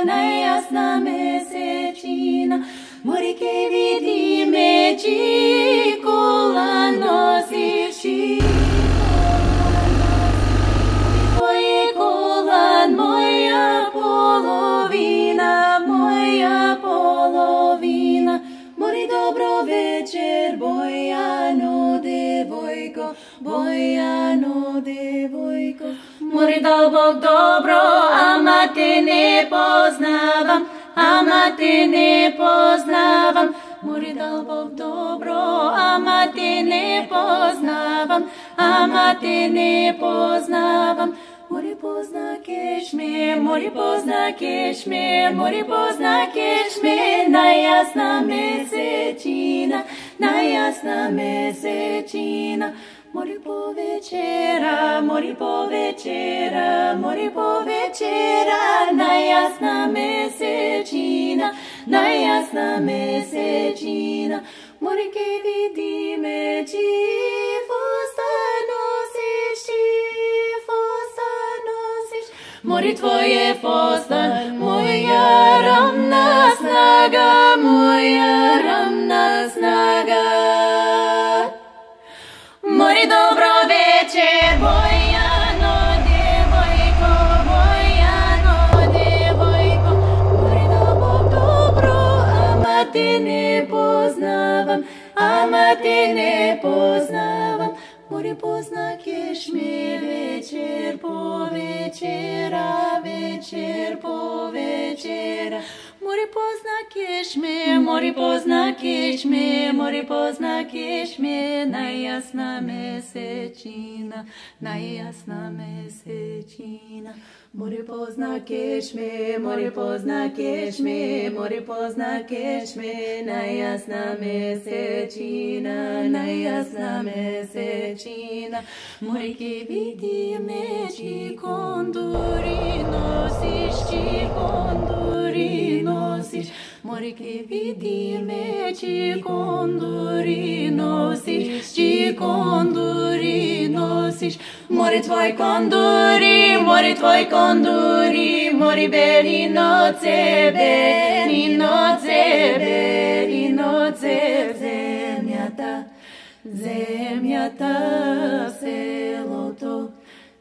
najjasna mesečina, morike vidi meči, kola nosiš i tvoje kolan, moja polovina, mori dobro večer, Bojano devojko, mori dal Bog dobro, ama te ne poznavam, mori dal Bog dobro, ama te ne poznavam, mori poznakeš me, najjasna mesečina, mori povečera, najjasna mesečina, mori ke vidi meči, fosta nosiš, mori tvoje fosta, moja ravna snaga, mori dobro večer, Bojano devojko, mori da Bog dobro, ama te ne poznavam, mori poznakeš me večer po večera, mori poznakeš me, najjasna mesečina, mori poznakeš me, najjasna mesečina, mori ke vidi meči, konduri nosiš, mori ke vidi meči, konduri nosiš, mori tvoj konduri, mori beli noce, zemlja ta, selo to,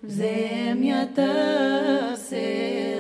zemlja ta, selo.